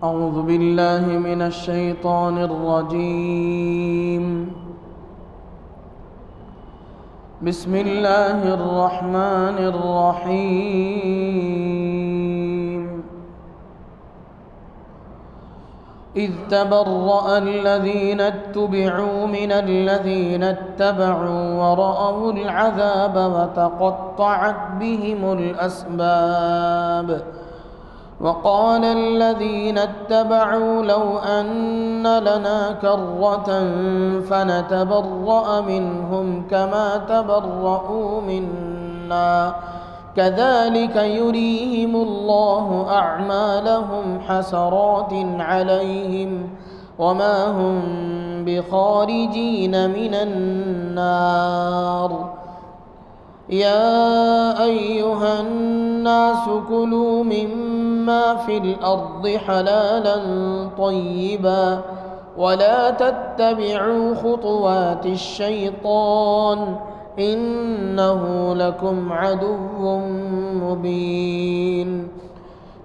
أعوذ بالله من الشيطان الرجيم. بسم الله الرحمن الرحيم. إذ تبرأ الذين اتبعوا من الذين اتبعوا ورأوا العذاب وتقطعت بهم الأسباب. وقال الذين اتبعوا لو أن لنا كرة فنتبرأ منهم كما تبرؤوا منا كذلك يريهم الله أعمالهم حسرات عليهم وما هم بخارجين من النار. يا أيها الناس كلوا مما في الأرض حلالا طيبا ولا تتبعوا خطوات الشيطان إنه لكم عدو مبين.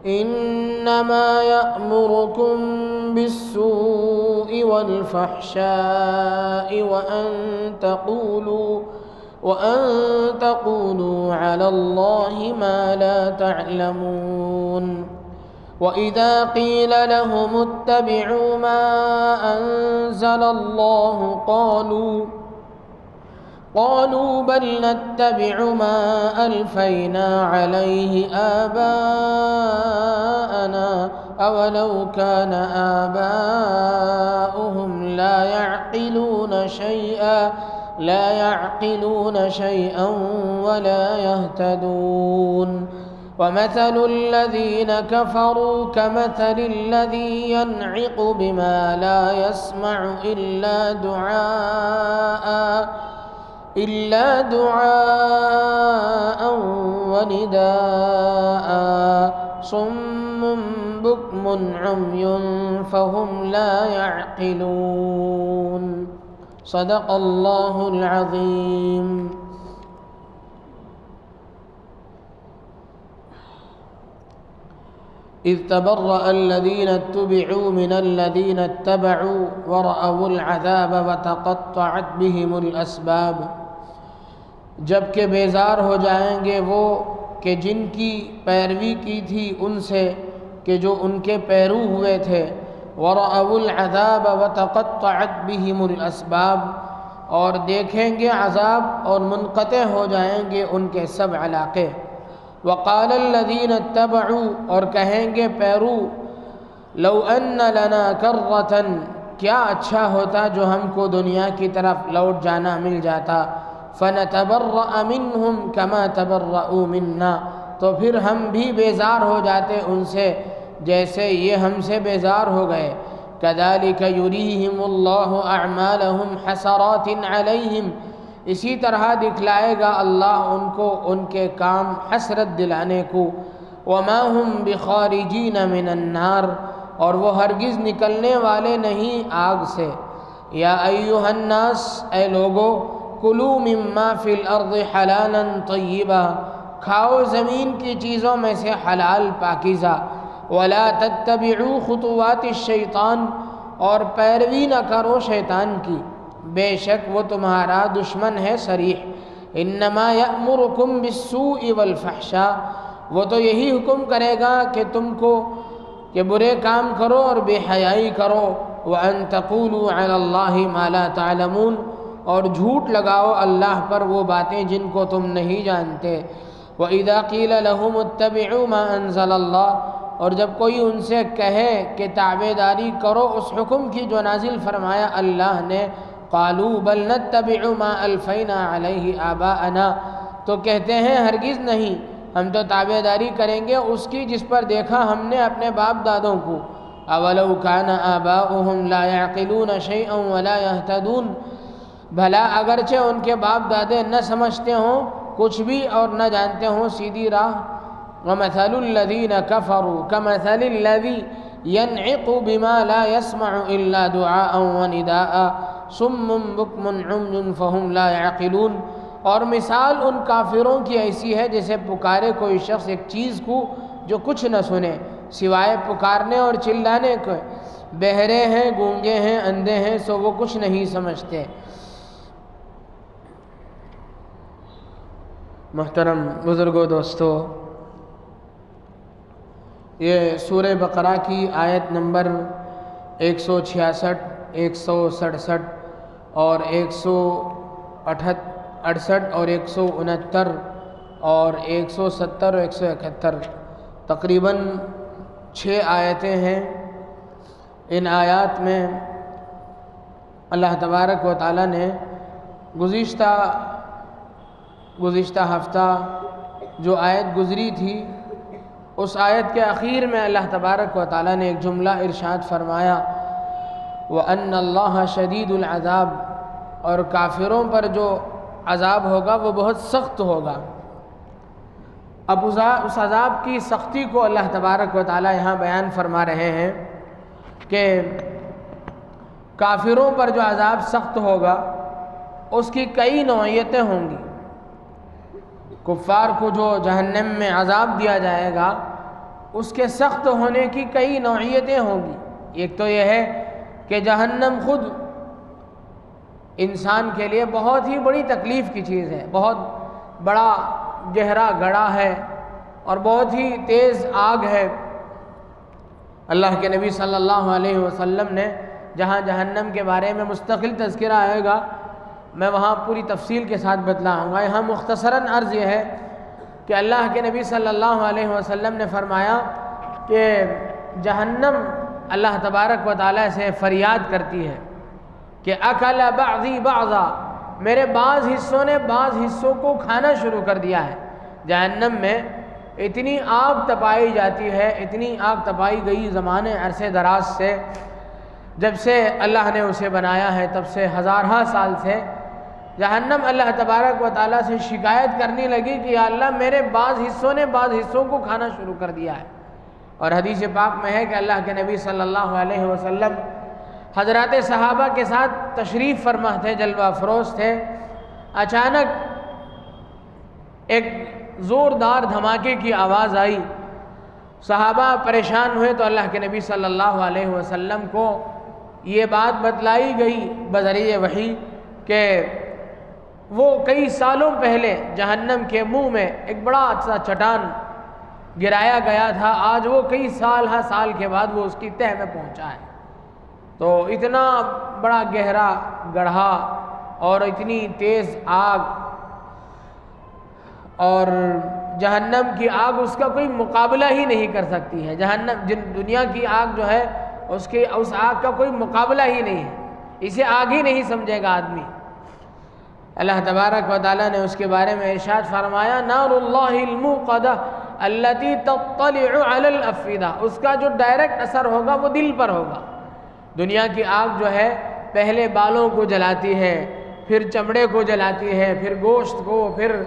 إنما يأمركم بالسوء والفحشاء وأن تقولوا على الله ما لا تعلمون. وإذا قيل لهم اتبعوا ما أنزل الله قالوا بل نتبع ما ألفينا عليه آباءنا أولو كان آباؤهم لا يعقلون شيئا ولا يهتدون. ومثل الذين كفروا كمثل الذي ينعق بما لا يسمع إلا دعاء ونداء صم بكم عمي فهم لا يعقلون. صدق اللہ العظیم. اذ تبرأ الذین اتبعوا من الذین اتبعوا ورأوا العذاب وتقطعت بهم الاسباب. جبکہ بیزار ہو جائیں گے وہ کہ جن کی پیروی کی تھی ان سے کہ جو ان کے پیرو ہوئے تھے. وَرَأَوُا الْعَذَابَ وَتَقَطَّعَتْ بِهِمُ الْأَسْبَابُ، اور دیکھیں گے عذاب اور منقطع ہو جائیں گے ان کے سب علاقے. وَقَالَ الَّذِينَ اتَّبَعُوا، اور کہیں گے پیرو، لَوْ أَنَّ لَنَا كَرَّةً، کیا اچھا ہوتا جو ہم کو دنیا کی طرف لوٹ جانا مل جاتا. فَنَتَبَرَّأَ مِنْهُمْ كَمَا تَبَرَّؤُوا مِنَّا، تو پھر ہم بھی بیزار ہو جاتے ان سے جیسے یہ ہم سے بیزار ہو گئے. كَذَلِكَ يُرِيهِمُ اللَّهُ أَعْمَالَهُمْ حَسَرَاتٍ عَلَيْهِمْ، اسی طرح دکھلائے گا اللہ ان کو ان کے کام حسرت دلانے کو. وَمَا هُمْ بِخَارِجِينَ مِنَ النَّارِ، اور وہ ہرگز نکلنے والے نہیں آگ سے. یا ایھا الناس، اے لوگو، کلوا مما فی الارض حلالا طیبا، کھاؤ زمین کی چیزوں میں سے حلال پاکیزہ. ولا تتبعوا خطوات الشیطان، اور پیروی نہ کرو شیطان کی، بے شک وہ تمہارا دشمن ہے صریح. انما یأمرکم بالسوء والفحشاء، وہ تو یہی حکم کرے گا کہ تم کو کہ برے کام کرو اور بے حیائی کرو. وان تقولوا علی اللہ ما لا تعلمون، اور جھوٹ لگاؤ اللہ پر وہ باتیں جن کو تم نہیں جانتے. وَإِذَا قِيلَ لَهُمُ اتَّبِعُوا مَا أَنزَلَ اللَّهُ، اور جب کوئی ان سے کہے کہ تابعداری کرو اس حکم کی جو نازل فرمایا اللہ نے، قالوا بل نتبع ما الفینا علیہ آباءنا، تو کہتے ہیں ہرگز نہیں، ہم تو تابعداری کریں گے اس کی جس پر دیکھا ہم نے اپنے باپ دادوں کو. اولو کان آباؤہم لا یعقلون شیئا ولا یہتدون، بھلا اگرچہ ان کے باپ دادے نہ سمجھتے ہوں کچھ بھی اور نہ جانتے ہوں سیدھی راہ. وَمَثَلُ الَّذِينَ كَفَرُوا كَمَثَلِ الَّذِي يَنْعِقُ بِمَا لَا يَسْمَعُ إِلَّا دُعَاءً وَنِدَاءً صُمٌّ بُكْمٌ عُمْيٌ فَهُمْ لَا يَعْقِلُونَ. اور مثال ان کافروں کی ایسی ہے جیسے پکارے کوئی شخص ایک چیز کو جو کچھ نہ سنے، سوائے پکارنے اور چلانے کے، بہرے ہیں، گونگے ہیں، اندھے ہیں، سو وہ کچھ نہیں سمجھتے۔ محترم بزرگوں، دوستو، یہ سورہ بقرہ کی آیت نمبر 166، 167 اور 168 اور 169 اور 170 اور 171 تقریباً 6 آیتیں ہیں۔ ان آیات میں اللہ تبارک و تعالیٰ نے گزشتہ ہفتہ جو آیت گزری تھی، اس آیت کے اخیر میں اللہ تبارک و تعالیٰ نے ایک جملہ ارشاد فرمایا، وَأَنَّ اللَّهَ شَدِيدُ الْعَذَابِ، اور کافروں پر جو عذاب ہوگا وہ بہت سخت ہوگا۔ اب اس عذاب کی سختی کو اللہ تبارک و تعالیٰ یہاں بیان فرما رہے ہیں کہ کافروں پر جو عذاب سخت ہوگا اس کی کئی نوعیتیں ہوں گی۔ کفار کو جو جہنم میں عذاب دیا جائے گا اس کے سخت ہونے کی کئی نوعیتیں ہوں گی۔ ایک تو یہ ہے کہ جہنم خود انسان کے لیے بہت ہی بڑی تکلیف کی چیز ہے، بہت بڑا گہرا گڑھا ہے اور بہت ہی تیز آگ ہے۔ اللہ کے نبی صلی اللہ علیہ وسلم نے جہاں جہنم کے بارے میں مستقل تذکرہ آئے گا، میں وہاں پوری تفصیل کے ساتھ بتلاؤں گا۔ یہاں مختصراً عرض یہ ہے کہ اللہ کے نبی صلی اللہ علیہ وسلم نے فرمایا کہ جہنم اللہ تبارک و تعالیٰ سے فریاد کرتی ہے کہ اکل بعضی بعضا، میرے بعض حصوں نے بعض حصوں کو کھانا شروع کر دیا ہے۔ جہنم میں اتنی آگ تپائی جاتی ہے، اتنی آگ تپائی گئی زمانے عرصے دراز سے، جب سے اللہ نے اسے بنایا ہے تب سے ہزارہ سال سے جہنم اللہ تبارک و تعالیٰ سے شکایت کرنے لگی کہ یا اللہ میرے بعض حصوں نے بعض حصوں کو کھانا شروع کر دیا ہے۔ اور حدیث پاک میں ہے کہ اللہ کے نبی صلی اللہ علیہ وسلم حضرات صحابہ کے ساتھ تشریف فرما تھے، جلوہ افروز تھے۔ اچانک ایک زوردار دھماکے کی آواز آئی، صحابہ پریشان ہوئے تو اللہ کے نبی صلی اللہ علیہ وسلم کو یہ بات بتلائی گئی بذریعہ وحی کہ وہ کئی سالوں پہلے جہنم کے منہ میں ایک بڑا سا چٹان گرایا گیا تھا، آج وہ کئی سال کے بعد وہ اس کی تہہ میں پہنچا ہے۔ تو اتنا بڑا گہرا گڑھا اور اتنی تیز آگ، اور جہنم کی آگ اس کا کوئی مقابلہ ہی نہیں کر سکتی ہے۔ جہنم دنیا کی آگ جو ہے اس آگ کا کوئی مقابلہ ہی نہیں ہے، اسے آگ ہی نہیں سمجھے گا آدمی۔ اللہ تبارک و تعالیٰ نے اس کے بارے میں ارشاد فرمایا، نار اللہ الموقدہ التی تطلع علی الافئدہ، اس کا جو ڈائریکٹ اثر ہوگا وہ دل پر ہوگا۔ دنیا کی آگ جو ہے پہلے بالوں کو جلاتی ہے، پھر چمڑے کو جلاتی ہے، پھر گوشت کو، پھر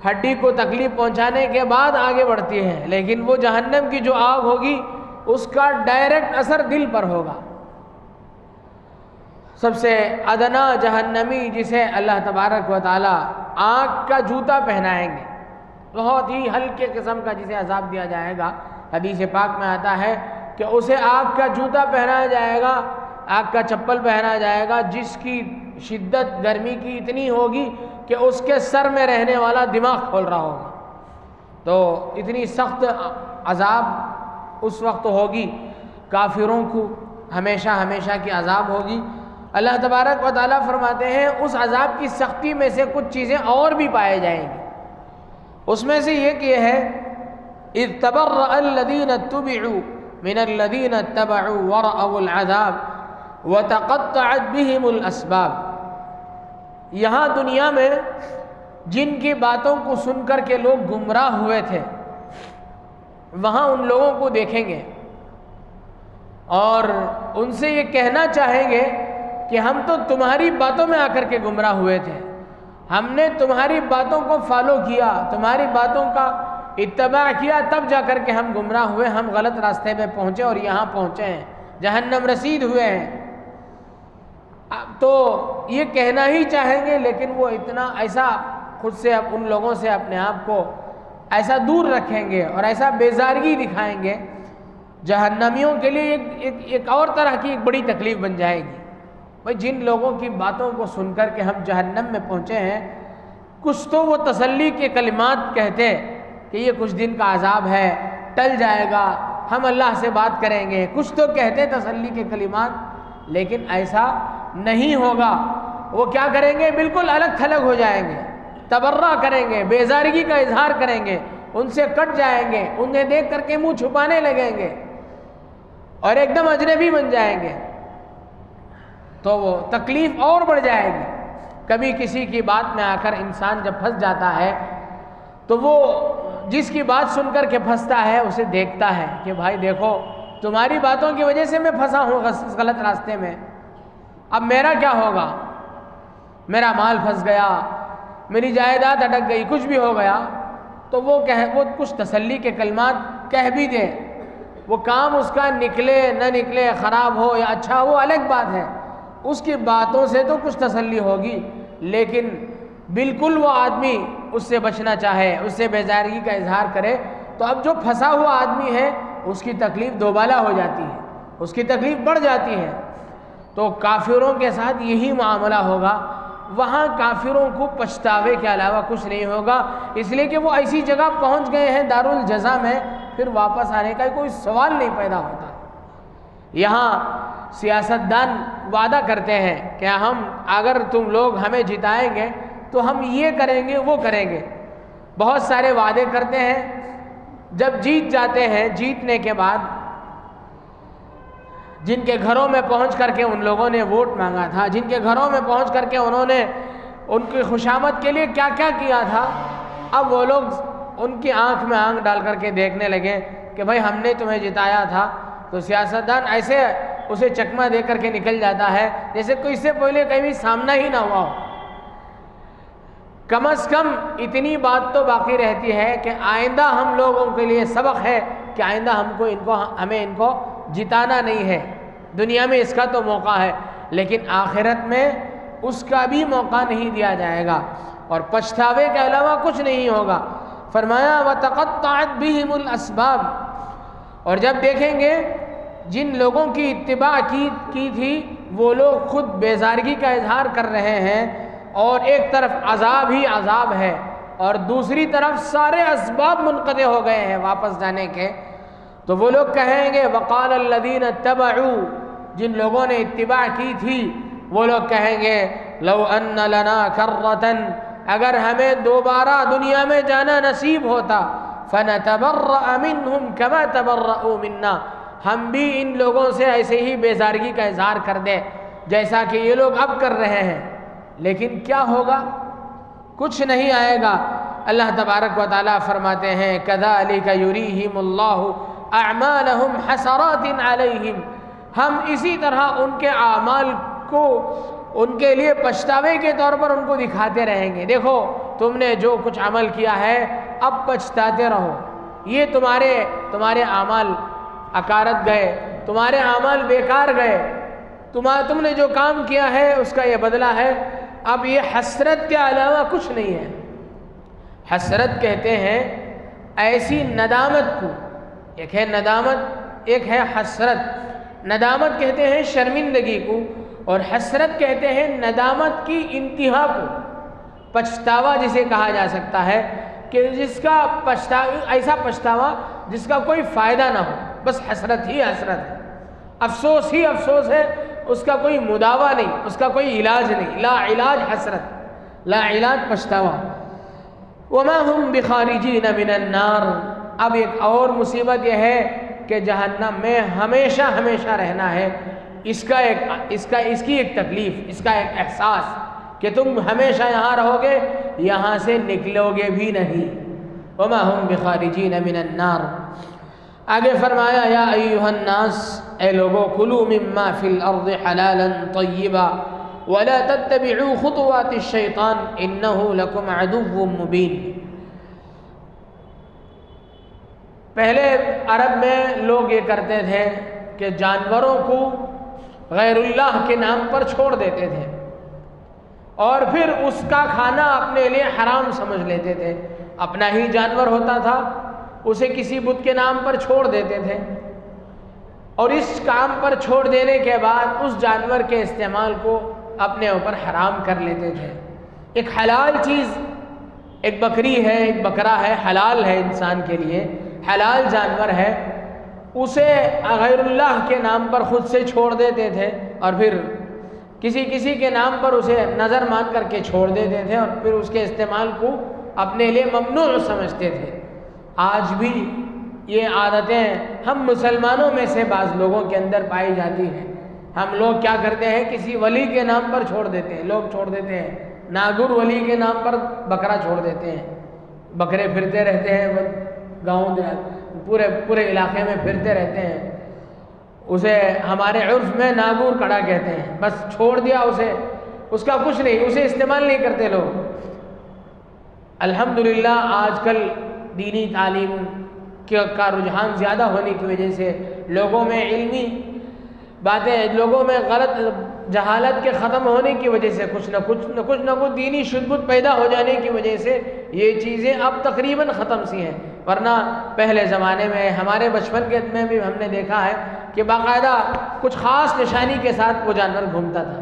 ہڈی کو تکلیف پہنچانے کے بعد آگے بڑھتی ہے، لیکن وہ جہنم کی جو آگ ہوگی اس کا ڈائریکٹ اثر دل پر ہوگا۔ سب سے ادنا جہنمی جسے اللہ تبارک و تعالیٰ آگ کا جوتا پہنائیں گے، بہت ہی ہلکے قسم کا جسے عذاب دیا جائے گا، حدیث پاک میں آتا ہے کہ اسے آگ کا جوتا پہنایا جائے گا، آگ کا چپل پہنایا جائے گا، جس کی شدت گرمی کی اتنی ہوگی کہ اس کے سر میں رہنے والا دماغ کھول رہا ہوگا۔ تو اتنی سخت عذاب اس وقت ہوگی، کافروں کو ہمیشہ ہمیشہ کی عذاب ہوگی۔ اللہ تبارک و تعالیٰ فرماتے ہیں اس عذاب کی سختی میں سے کچھ چیزیں اور بھی پائے جائیں گی۔ اس میں سے یہ کہ ہے اذ تبرأ الذین اتبعوا من الذین اتبعوا ورأوا العذاب وتقطعت بهم الاسباب، یہاں دنیا میں جن کی باتوں کو سن کر کے لوگ گمراہ ہوئے تھے وہاں ان لوگوں کو دیکھیں گے اور ان سے یہ کہنا چاہیں گے کہ ہم تو تمہاری باتوں میں آ کر کے گمراہ ہوئے تھے، ہم نے تمہاری باتوں کو فالو کیا، تمہاری باتوں کا اتباع کیا، تب جا کر کے ہم گمراہ ہوئے، ہم غلط راستے پہ پہنچے اور یہاں پہنچے ہیں، جہنم رسید ہوئے ہیں۔ تو یہ کہنا ہی چاہیں گے، لیکن وہ اتنا ایسا خود سے ان لوگوں سے اپنے آپ کو ایسا دور رکھیں گے اور ایسا بیزارگی دکھائیں گے جہنمیوں کے لیے ایک اور طرح کی ایک بڑی تکلیف بن جائے گی۔ بھائی جن لوگوں کی باتوں کو سن کر کے ہم جہنم میں پہنچے ہیں، کچھ تو وہ تسلی کے کلمات کہتے کہ یہ کچھ دن کا عذاب ہے، ٹل جائے گا، ہم اللہ سے بات کریں گے، کچھ تو کہتے تسلی کے کلمات، لیکن ایسا نہیں ہوگا۔ وہ کیا کریں گے؟ بالکل الگ تھلگ ہو جائیں گے، تبرہ کریں گے، بیزارگی کا اظہار کریں گے، ان سے کٹ جائیں گے، انہیں دیکھ کر کے منہ چھپانے لگیں گے اور ایک دم اجنبی بن جائیں گے، تو وہ تکلیف اور بڑھ جائے گی۔ کبھی کسی کی بات میں آ کر انسان جب پھنس جاتا ہے تو وہ جس کی بات سن کر کے پھنستا ہے اسے دیکھتا ہے کہ بھائی دیکھو تمہاری باتوں کی وجہ سے میں پھنسا ہوں اس غلط راستے میں، اب میرا کیا ہوگا؟ میرا مال پھنس گیا، میری جائیداد اٹک گئی، کچھ بھی ہو گیا، تو وہ کچھ تسلی کے کلمات کہہ بھی دے، وہ کام اس کا نکلے نہ نکلے، خراب ہو یا اچھا ہو الگ بات ہے، اس کی باتوں سے تو کچھ تسلی ہوگی، لیکن بالکل وہ آدمی اس سے بچنا چاہے، اس سے بیزارگی کا اظہار کرے، تو اب جو پھنسا ہوا آدمی ہے اس کی تکلیف دوبالا ہو جاتی ہے، اس کی تکلیف بڑھ جاتی ہے۔ تو کافروں کے ساتھ یہی معاملہ ہوگا، وہاں کافروں کو پچھتاوے کے علاوہ کچھ نہیں ہوگا، اس لیے کہ وہ ایسی جگہ پہنچ گئے ہیں دارالجزا میں، پھر واپس آنے کا کوئی سوال نہیں پیدا ہوتا۔ یہاں سیاستدان وعدہ کرتے ہیں کہ ہم اگر تم لوگ ہمیں جتائیں گے تو ہم یہ کریں گے وہ کریں گے، بہت سارے وعدے کرتے ہیں، جب جیت جاتے ہیں جیتنے کے بعد جن کے گھروں میں پہنچ کر کے ان لوگوں نے ووٹ مانگا تھا، جن کے گھروں میں پہنچ کر کے انہوں نے ان کی خوشامد کے لیے کیا کیا کیا تھا، اب وہ لوگ ان کی آنکھ میں آنکھ ڈال کر کے دیکھنے لگے کہ بھائی ہم نے تمہیں جتایا تھا، تو سیاستدان ایسے اسے چکمہ دے کر کے نکل جاتا ہے جیسے کوئی اس سے پہلے کبھی سامنا ہی نہ ہوا ہو۔ کم از کم اتنی بات تو باقی رہتی ہے کہ آئندہ ہم لوگوں کے لیے سبق ہے کہ آئندہ ہمیں ان کو جتانا نہیں ہے۔ دنیا میں اس کا تو موقع ہے، لیکن آخرت میں اس کا بھی موقع نہیں دیا جائے گا، اور پچھتاوے کے علاوہ کچھ نہیں ہوگا۔ فرمایا وَتَقَطَّعَتْ بِهِمُ الْأَسْبَابِ، اور جب دیکھیں گے جن لوگوں کی اتباع کی تھی وہ لوگ خود بیزارگی کا اظہار کر رہے ہیں، اور ایک طرف عذاب ہی عذاب ہے اور دوسری طرف سارے اسباب منقطع ہو گئے ہیں واپس جانے کے، تو وہ لوگ کہیں گے وقال الذین اتبعوا، جن لوگوں نے اتباع کی تھی وہ لوگ کہیں گے لو ان لنا کرۃ، اگر ہمیں دوبارہ دنیا میں جانا نصیب ہوتا، فنتبرأ منہم کما تبرؤوا منا، ہم بھی ان لوگوں سے ایسے ہی بیزارگی کا اظہار کر دیں جیسا کہ یہ لوگ اب کر رہے ہیں۔ لیکن کیا ہوگا؟ کچھ نہیں آئے گا۔ اللہ تبارک و تعالیٰ فرماتے ہیں کذالک یریہم اللہ اعمالہم حسرات علیہم، ہم اسی طرح ان کے اعمال کو ان کے لیے پچھتاوے کے طور پر ان کو دکھاتے رہیں گے، دیکھو تم نے جو کچھ عمل کیا ہے اب پچھتاتے رہو، یہ تمہارے اعمال اکارت گئے، تمہارے اعمال بیکار گئے، تم نے جو کام کیا ہے اس کا یہ بدلہ ہے، اب یہ حسرت کے علاوہ کچھ نہیں ہے۔ حسرت کہتے ہیں ایسی ندامت کو، ایک ہے ندامت ایک ہے حسرت۔ ندامت کہتے ہیں شرمندگی کو، اور حسرت کہتے ہیں ندامت کی انتہا کو، پچھتاوا جسے کہا جا سکتا ہے کہ جس کا ایسا پچھتاوا جس کا کوئی فائدہ نہ ہو، بس حسرت ہی حسرت ہے، افسوس ہی افسوس ہے، اس کا کوئی مداوا نہیں، اس کا کوئی علاج نہیں، لا علاج حسرت، لا علاج پچھتاوا۔ وما هم بخارجین من النار، اب ایک اور مصیبت یہ ہے کہ جہنم میں ہمیشہ ہمیشہ رہنا ہے، اس کی ایک تکلیف، اس کا ایک احساس کہ تم ہمیشہ یہاں رہو گے، یہاں سے نکلو گے بھی نہیں۔ وما هم بخارجین من النار، آگے فرمایا یا ایھا الناس، اے لوگو کلوا مما فی الارض حلالا طیبا ولا تتبعوا خطوات الشیطان انہ لکم عدو مبین۔ پہلے عرب میں لوگ یہ کرتے تھے کہ جانوروں کو غیر اللہ کے نام پر چھوڑ دیتے تھے اور پھر اس کا کھانا اپنے لیے حرام سمجھ لیتے تھے، اپنا ہی جانور ہوتا تھا اسے کسی بت کے نام پر چھوڑ دیتے تھے، اور اس کام پر چھوڑ دینے کے بعد اس جانور کے استعمال کو اپنے اوپر حرام کر لیتے تھے۔ ایک حلال چیز، ایک بکری ہے، ایک بکرا ہے، حلال ہے انسان کے لیے، حلال جانور ہے، اسے غیر اللہ کے نام پر خود سے چھوڑ دیتے تھے اور پھر کسی کے نام پر اسے نظر مان کر کے چھوڑ دیتے تھے اور پھر اس کے استعمال کو اپنے لیے ممنوع سمجھتے تھے۔ آج بھی یہ عادتیں ہم مسلمانوں میں سے بعض لوگوں کے اندر پائی جاتی ہیں۔ ہم لوگ کیا کرتے ہیں، کسی ولی کے نام پر چھوڑ دیتے ہیں، لوگ چھوڑ دیتے ہیں، ناگر ولی کے نام پر بکرا چھوڑ دیتے ہیں، بکرے پھرتے رہتے ہیں، گاؤں پورے علاقے میں پھرتے رہتے ہیں، اسے ہمارے عرف میں ناگور کڑا کہتے ہیں، بس چھوڑ دیا اسے، اس کا کچھ نہیں، اسے استعمال نہیں کرتے لوگ۔ الحمدللہ آج کل دینی تعلیم کا رجحان زیادہ ہونے کی وجہ سے لوگوں میں علمی باتیں، لوگوں میں غلط جہالت کے ختم ہونے کی وجہ سے کچھ نہ کچھ دینی شدت پیدا ہو جانے کی وجہ سے یہ چیزیں اب تقریباً ختم سی ہیں، ورنہ پہلے زمانے میں ہمارے بچپن کے میں بھی ہم نے دیکھا ہے کہ باقاعدہ کچھ خاص نشانی کے ساتھ وہ جانور گھومتا تھا۔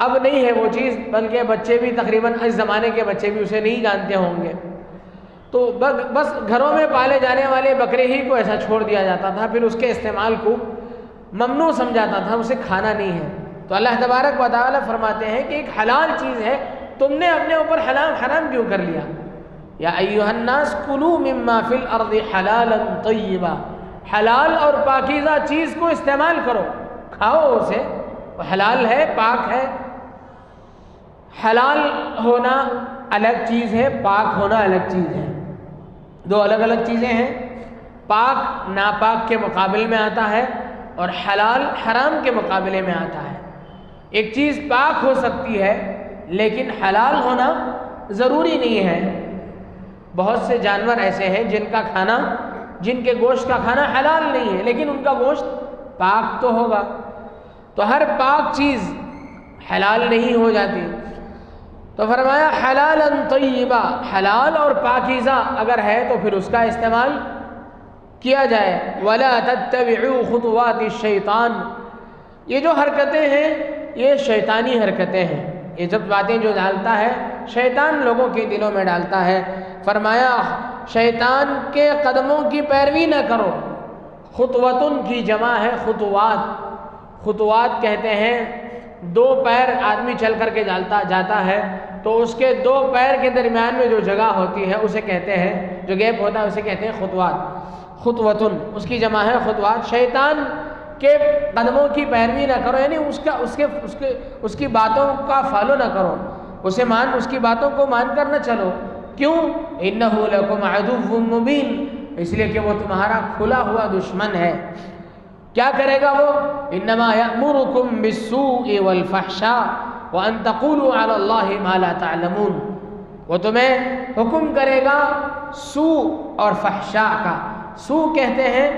اب نہیں ہے وہ چیز، بلکہ بچے بھی تقریباً اس زمانے کے بچے بھی اسے نہیں جانتے ہوں گے، تو بس گھروں میں پالے جانے والے بکرے ہی کو ایسا چھوڑ دیا جاتا تھا، پھر اس کے استعمال کو ممنوع سمجھاتا تھا، اسے کھانا نہیں ہے۔ تو اللہ تبارک و تعالی فرماتے ہیں کہ ایک حلال چیز ہے، تم نے اپنے اوپر حرام کیوں کر لیا؟ یا ایھا الناس کلوا مما فی الارض حلالا طیبا، حلال اور پاکیزہ چیز کو استعمال کرو، کھاؤ اسے، حلال ہے، پاک ہے۔ حلال ہونا الگ چیز ہے، پاک ہونا الگ چیز ہے، دو الگ الگ چیزیں ہیں۔ پاک ناپاک کے مقابلے میں آتا ہے اور حلال حرام کے مقابلے میں آتا ہے۔ ایک چیز پاک ہو سکتی ہے لیکن حلال ہونا ضروری نہیں ہے۔ بہت سے جانور ایسے ہیں جن کے گوشت کا کھانا حلال نہیں ہے لیکن ان کا گوشت پاک تو ہوگا، تو ہر پاک چیز حلال نہیں ہو جاتی۔ تو فرمایا حلالا طیبا، حلال اور پاکیزہ اگر ہے تو پھر اس کا استعمال کیا جائے۔ ولا تتبعوا خطوات الشیطان، یہ جو حرکتیں ہیں یہ شیطانی حرکتیں ہیں، یہ جب باتیں جو ڈالتا ہے شیطان لوگوں کے دلوں میں ڈالتا ہے۔ فرمایا شیطان کے قدموں کی پیروی نہ کرو۔ خطوتن کی جمع ہے خطوات، خطوات کہتے ہیں دو پیر آدمی چل کر کے جاتا ہے تو اس کے دو پیر کے درمیان میں جو جگہ ہوتی ہے اسے کہتے ہیں، جو گیپ ہوتا ہے اسے کہتے ہیں خطوات۔ خطوتن اس کی جمع ہے خطوات۔ شیطان کے قدموں کی پیروی نہ کرو، یعنی اس کی باتوں کا فالو نہ کرو، اس کی باتوں کو مان کر نہ چلو۔ کیوں؟ انہ لکم عدو مبین، اس لیے کہ وہ تمہارا کھلا ہوا دشمن ہے۔ کیا کرے گا وہ؟ انما یأمرکم بالسوء والفحشاء وان تقولوا علی اللہ ما لا تعلمون، وہ تمہیں حکم کرے گا سوء اور فحشاء کا۔ سوء کہتے ہیں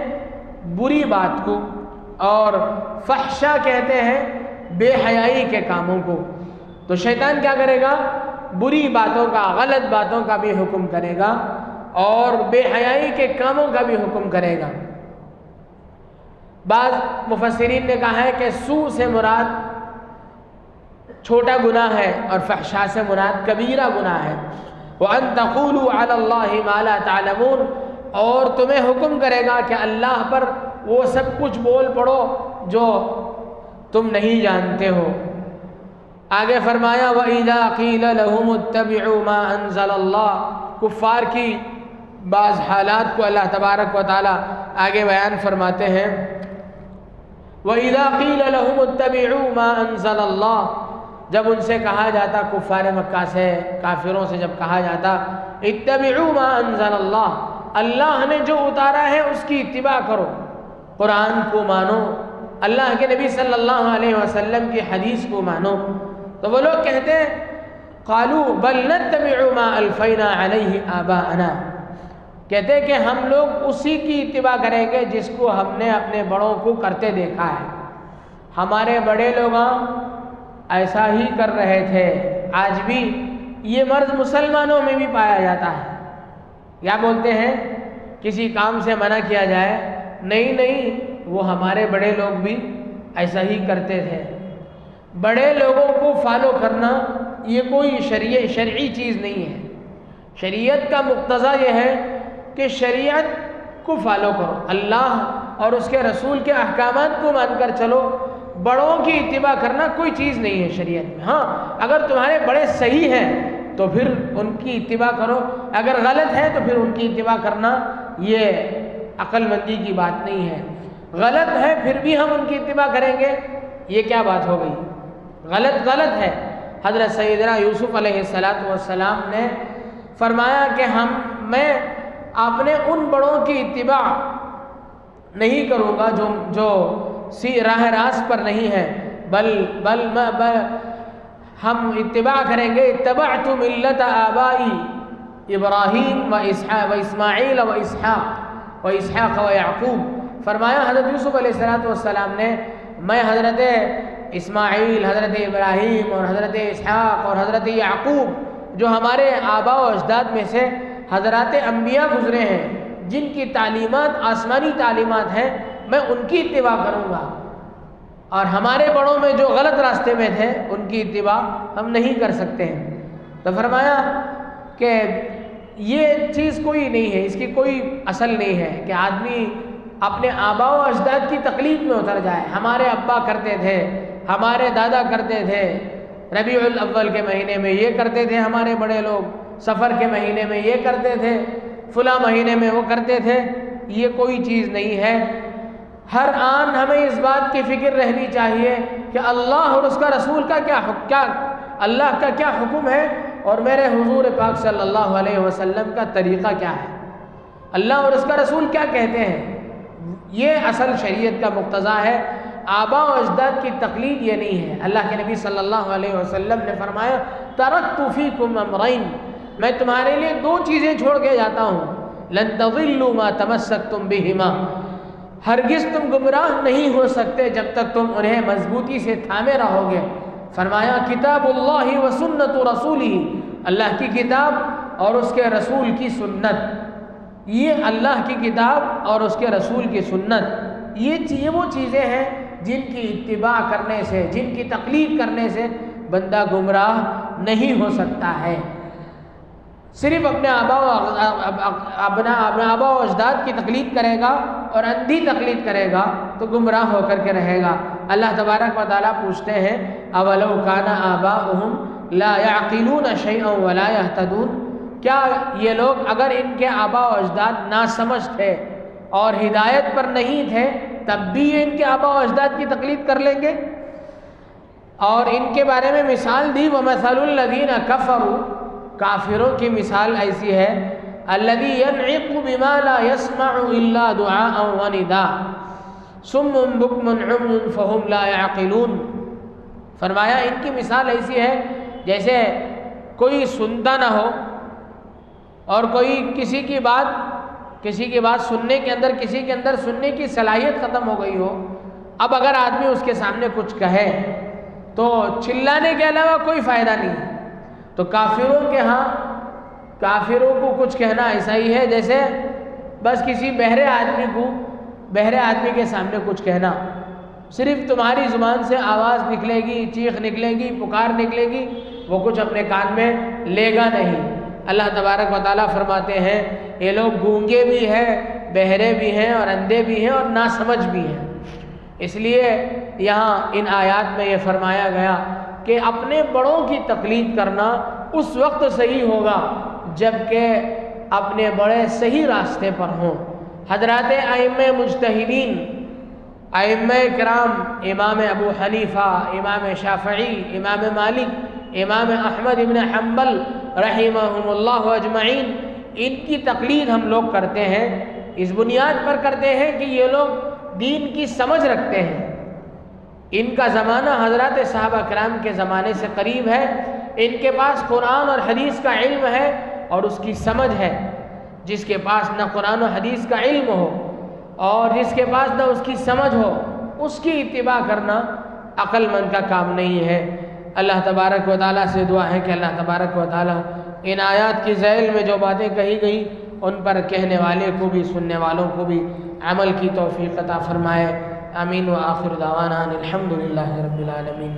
بری بات کو اور فحشاء کہتے ہیں بے حیائی کے کاموں کو۔ تو شیطان کیا کرے گا؟ بری باتوں کا، غلط باتوں کا بھی حکم کرے گا اور بے حیائی کے کاموں کا بھی حکم کرے گا۔ بعض مفسرین نے کہا ہے کہ سوء سے مراد چھوٹا گناہ ہے اور فحشاء سے مراد کبیرہ گناہ ہے۔ وَأَن تَقُولُوا عَلَى اللَّهِ مَا لَا تَعْلَمُونَ، اور تمہیں حکم کرے گا کہ اللہ پر وہ سب کچھ بول پڑو جو تم نہیں جانتے ہو۔ آگے فرمایا وَإِذَا قِيلَ لَهُمُ اتَّبِعُوا مَا أَنزَلَ اللَّهُ، کفار کی بعض حالات کو اللہ تبارک و تعالی آگے بیان فرماتے ہیں۔ وَإِذَا قِيلَ لَهُمُ اتَّبِعُوا مَا أَنزَلَ اللَّهُ، جب ان سے کہا جاتا، کفار مکہ سے، کافروں سے جب کہا جاتا اتبعوا ما انزل اللہ، اللہ نے جو اتارا ہے اس کی اتباع کرو، قرآن کو مانو، اللہ کے نبی صلی اللہ علیہ وسلم کی حدیث کو مانو، تو وہ لوگ کہتے ہیں قالوا بل نتبع ما الفینا علیہ آباءنا، کہتے ہیں کہ ہم لوگ اسی کی اتباع کریں گے جس کو ہم نے اپنے بڑوں کو کرتے دیکھا ہے، ہمارے بڑے لوگ ایسا ہی کر رہے تھے۔ آج بھی یہ مرض مسلمانوں میں بھی پایا جاتا ہے۔ کیا بولتے ہیں؟ کسی کام سے منع کیا جائے نہیں وہ ہمارے بڑے لوگ بھی ایسا ہی کرتے تھے۔ بڑے لوگوں کو فالو کرنا یہ کوئی شرعی چیز نہیں ہے۔ شریعت کا مقتضا یہ ہے کہ شریعت کو فالو کرو، اللہ اور اس کے رسول کے احکامات کو مان کر چلو۔ بڑوں کی اتباع کرنا کوئی چیز نہیں ہے شریعت میں۔ ہاں اگر تمہارے بڑے صحیح ہیں تو پھر ان کی اتباع کرو، اگر غلط ہے تو پھر ان کی اتباع کرنا یہ عقل مندی کی بات نہیں ہے۔ غلط ہے پھر بھی ہم ان کی اتباع کریں گے، یہ کیا بات ہو گئی؟ غلط ہے۔ حضرت سیدنا یوسف علیہ السلام نے فرمایا کہ میں اپنے ان بڑوں کی اتباع نہیں کروں گا جو راہ راست پر نہیں ہے، بل ہم اتباع کریں گے۔ اتبعت ملت آبائی ابراہیم و اسماعیل و اسحاق و یعقوب۔ فرمایا حضرت یوسف علیہ السلام نے، میں حضرت اسماعیل، حضرت ابراہیم اور حضرت اسحاق اور حضرت یعقوب جو ہمارے آباء و اجداد میں سے حضرات انبیاء گزرے ہیں، جن کی تعلیمات آسمانی تعلیمات ہیں، میں ان کی اتباع کروں گا، اور ہمارے بڑوں میں جو غلط راستے میں تھے ان کی اتباع ہم نہیں کر سکتے ہیں۔ تو فرمایا کہ یہ چیز کوئی نہیں ہے، اس کی کوئی اصل نہیں ہے کہ آدمی اپنے آباء و اجداد کی تقلید میں اتر جائے۔ ہمارے ابا کرتے تھے، ہمارے دادا کرتے تھے، ربیع الاول کے مہینے میں یہ کرتے تھے ہمارے بڑے لوگ، سفر کے مہینے میں یہ کرتے تھے، فلاں مہینے میں وہ کرتے تھے، یہ کوئی چیز نہیں ہے۔ ہر آن ہمیں اس بات کی فکر رہنی چاہیے کہ اللہ اور اس کا رسول کا اللہ کا کیا حکم ہے، اور میرے حضور پاک صلی اللہ علیہ وسلم کا طریقہ کیا ہے، اللہ اور اس کا رسول کیا کہتے ہیں۔ یہ اصل شریعت کا مقتضا ہے۔ آباء و اجداد کی تقلید یہ نہیں ہے۔ اللہ کے نبی صلی اللہ علیہ وسلم نے فرمایا ترکت فیکم امرین، میں تمہارے لیے دو چیزیں چھوڑ کے جاتا ہوں، لن تضلوا ما تمسکتم بہما، ہرگز تم گمراہ نہیں ہو سکتے جب تک تم انہیں مضبوطی سے تھامے رہو گے۔ فرمایا کتاب اللہ و سنت رسولہ، اللہ کی کتاب اور اس کے رسول کی سنت۔ یہ اللہ کی کتاب اور اس کے رسول کی سنت، یہ وہ چیزیں ہیں جن کی اتباع کرنے سے، جن کی تقلید کرنے سے بندہ گمراہ نہیں ہو سکتا ہے۔ صرف اپنے آباء و اجداد کی تقلید کرے گا اور اندھی تقلید کرے گا تو گمراہ ہو کر کے رہے گا۔ اللہ تبارک و تعالیٰ پوچھتے ہیں اولو کان آباؤہم لا یعقلون شیئا ولا یہتدون، کیا یہ لوگ اگر ان کے آباء و اجداد ناسمجھ تھے اور ہدایت پر نہیں تھے تب بھی یہ ان کے آباء و اجداد کی تقلید کر لیں گے؟ اور ان کے بارے میں مثال دی وَمَثَلُ الَّذِينَ كَفَرُوا، کافروں کی مثال ایسی ہے الَّذِي يَنْعِقُ بِمَا لَا يَسْمَعُ إِلَّا دُعَاءً وَنِدَاءً صُمٌّ بُكْمٌ عُمْيٌ فَهُمْ لَا يَعْقِلُونَ۔ فرمایا ان کی مثال ایسی ہے جیسے کوئی سنتا نہ ہو اور کوئی کسی کی بات سننے کے اندر کسی کے اندر سننے کی صلاحیت ختم ہو گئی ہو۔ اب اگر آدمی اس کے سامنے کچھ کہے تو چلانے کے علاوہ کوئی فائدہ نہیں ہے۔ تو کافروں کو کچھ کہنا ایسا ہی ہے جیسے بس کسی بہرے آدمی کے سامنے کچھ کہنا، صرف تمہاری زبان سے آواز نکلے گی، چیخ نکلے گی، پکار نکلے گی، وہ کچھ اپنے کان میں لے گا نہیں۔ اللہ تبارک و تعالیٰ فرماتے ہیں یہ لوگ گونگے بھی ہیں، بہرے بھی ہیں اور اندھے بھی ہیں اور ناسمجھ بھی ہیں۔ اس لیے یہاں ان آیات میں یہ فرمایا گیا کہ اپنے بڑوں کی تقلید کرنا اس وقت صحیح ہوگا جب کہ اپنے بڑے صحیح راستے پر ہوں۔ حضرات ائمہ مجتہدین، ائمہ کرام، امام ابو حنیفہ، امام شافعی، امام مالک، امام احمد ابن حنبل رحمہم اللہ اجمعین، ان کی تقلید ہم لوگ کرتے ہیں اس بنیاد پر کرتے ہیں کہ یہ لوگ دین کی سمجھ رکھتے ہیں۔ ان کا زمانہ حضرات صحابہ کرام کے زمانے سے قریب ہے، ان کے پاس قرآن اور حدیث کا علم ہے اور اس کی سمجھ ہے۔ جس کے پاس نہ قرآن و حدیث کا علم ہو اور جس کے پاس نہ اس کی سمجھ ہو، اس کی اتباع کرنا عقل مند کا کام نہیں ہے۔ اللہ تبارک و تعالیٰ سے دعا ہے کہ اللہ تبارک و تعالیٰ ان آیات کی ذیل میں جو باتیں کہی گئی ان پر کہنے والے کو بھی سننے والوں کو بھی عمل کی توفیق عطا فرمائے. آمین. و آخر دعوانا الحمدللہ رب العالمین.